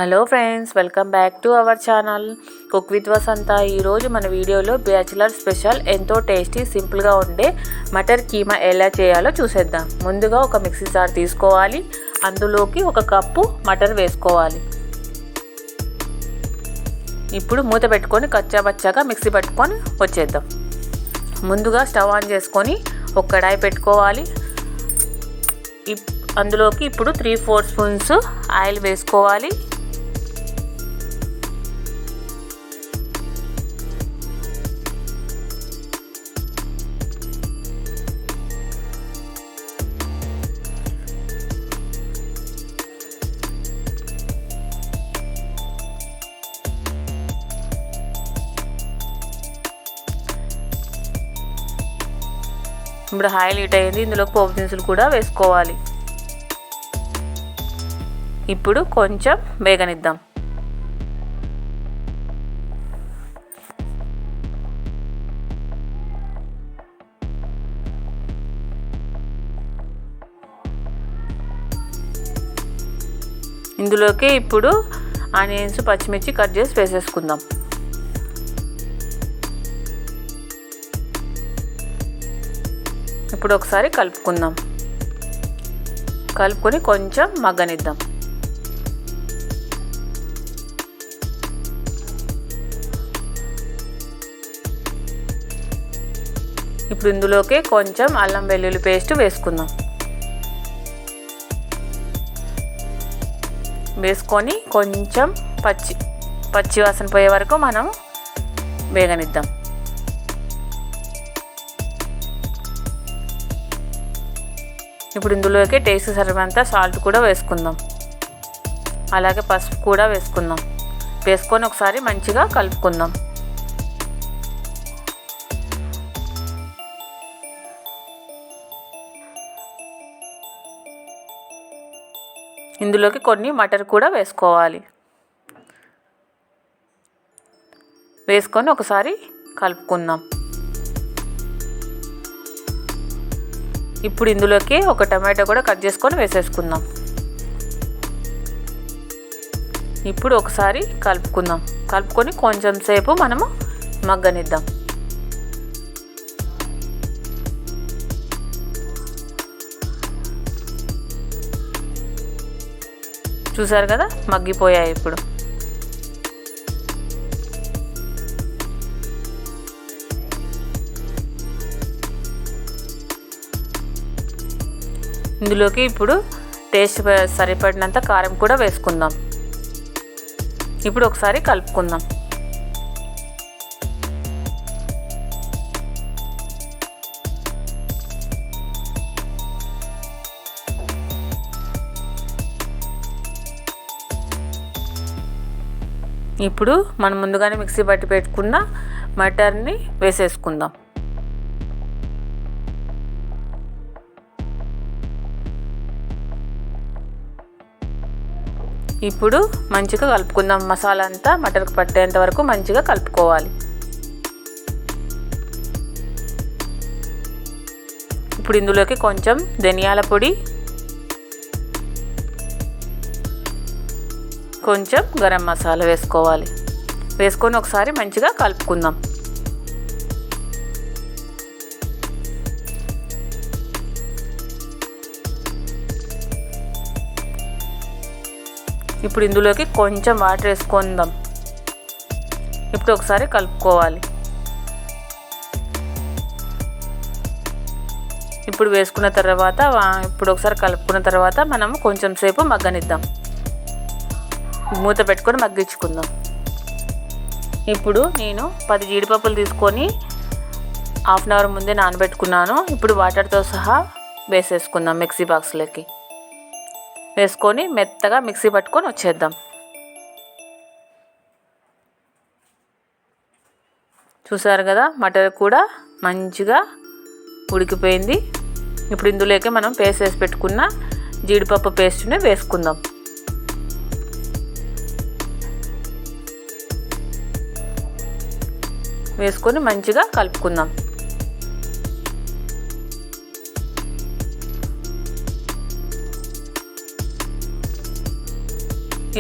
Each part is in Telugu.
Hello friends, welcome back to our channel cook with Vasantha. ఈరోజు మన వీడియోలో బ్యాచిలర్ స్పెషల్ ఎంతో టేస్టీ సింపుల్గా ఉండే మటర్ కీమా ఎలా చేయాలో చూసేద్దాం. ముందుగా ఒక మిక్సీ జార్ తీసుకోవాలి. అందులోకి 1 కప్పు మటర్ వేసుకోవాలి. ఇప్పుడు మూత పెట్టుకొని కచ్చాబచ్చాగా మిక్సీ పట్టుకొని వచ్చేద్దాం. ముందుగా స్టవ్ ఆన్ చేసుకొని ఒక కడాయి పెట్టుకోవాలి. అందులోకి ఇప్పుడు 3-4 స్పూన్స్ ఆయిల్ వేసుకోవాలి. ఇప్పుడు ఆయిల్ హీట్ అయింది. ఇందులోకి పోపు దినుసులు కూడా వేసుకోవాలి. ఇప్పుడు కొంచెం వేగనిద్దాం. ఇందులోకి ఇప్పుడు ఆనియన్స్, పచ్చిమిర్చి కట్ చేసి వేసేసుకుందాం. ఇప్పుడు ఒకసారి కలుపుకుందాం. కలుపుకొని కొంచెం మగ్గనిద్దాం. ఇప్పుడు ఇందులోకి కొంచెం అల్లం వెల్లుల్లి పేస్ట్ వేసుకుందాం. వేసుకొని కొంచెం పచ్చి వాసన పోయే వరకు మనం వేగనిద్దాం. ఇప్పుడు ఇందులోకి టేస్ట్ సరిపడంత సాల్ట్ కూడా వేసుకుందాం. అలాగే పసుపు కూడా వేసుకుందాం. వేసుకొని ఒకసారి మంచిగా కలుపుకుందాం. ఇందులోకి కొన్ని మటర్ కూడా వేసుకోవాలి. వేసుకొని ఒకసారి కలుపుకుందాం. ఇప్పుడు ఇందులోకి 1 టమాటో కూడా కట్ చేసుకొని వేసేసుకుందాం. ఇప్పుడు ఒకసారి కలుపుకుందాం. కలుపుకొని కొంచెం సేపు మనము మగ్గనిద్దాం. చూసారు కదా, మగ్గిపోయాయి. ఇప్పుడు ఇందులోకి ఇప్పుడు టేస్ట్ సరిపడినంత కారం కూడా వేసుకుందాం. ఇప్పుడు ఒకసారి కలుపుకుందాం. ఇప్పుడు మనం ముందుగానే మిక్సీ పట్టి పెట్టుకున్న మటర్ని వేసేసుకుందాం. ఇప్పుడు మంచిగా కలుపుకుందాం. మసాలా అంతా మటర్కి పట్టేంత వరకు మంచిగా కలుపుకోవాలి. ఇప్పుడు ఇందులోకి కొంచెం ధనియాల పొడి, కొంచెం గరం మసాలా వేసుకోవాలి. వేసుకొని ఒకసారి మంచిగా కలుపుకుందాం. ఇప్పుడు ఇందులోకి కొంచెం వాటర్ వేసుకుందాం. ఇప్పుడు ఒకసారి కలుపుకోవాలి. ఇప్పుడు వేసుకున్న తర్వాత ఒకసారి కలుపుకున్న తర్వాత మనం కొంచెం సేపు మగ్గనిద్దాం. మూత పెట్టుకొని మగ్గించుకుందాం. ఇప్పుడు నేను 10 జీడిపప్పులు తీసుకొని 1/2 అవర్ ముందే నానబెట్టుకున్నాను. ఇప్పుడు వాటర్తో సహా వేసేసుకుందాం మిక్సీ బాక్స్లోకి. వేసుకొని మెత్తగా మిక్సీ పట్టుకొని వచ్చేద్దాం. చూసారు కదా, మటర్ కూడా మంచిగా ఉడికిపోయింది. ఇప్పుడు ఇందులోకి మనం పేస్ట్ వేసి పెట్టుకున్న జీడిపప్పు పేస్ట్ని వేసుకుందాం. వేసుకొని మంచిగా కలుపుకుందాం.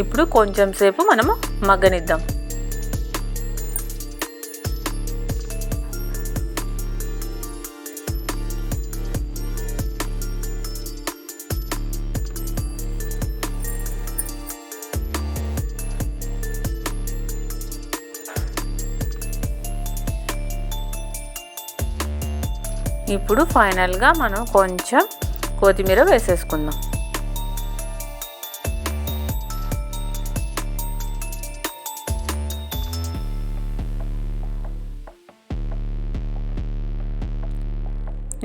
ఇప్పుడు కొంచెం సేపు మనము మగ్గనిద్దాం. ఇప్పుడు ఫైనల్గా మనం కొంచెం కొత్తిమీర వేసేసుకుందాం.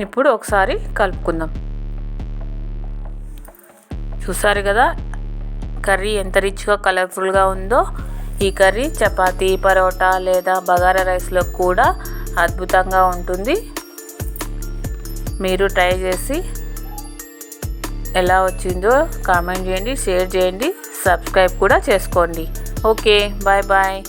ఇప్పుడు ఒకసారి కలుపుకుందాం. చూసారు కదా కర్రీ ఎంత రిచ్గా కలర్ఫుల్గా ఉందో. ఈ కర్రీ చపాతీ, పరోటా లేదా బగారా రైస్లో కూడా అద్భుతంగా ఉంటుంది. మీరు ట్రై చేసి ఎలా వచ్చిందో కామెంట్ చేయండి, షేర్ చేయండి, సబ్స్క్రైబ్ కూడా చేసుకోండి. Okay, bye bye.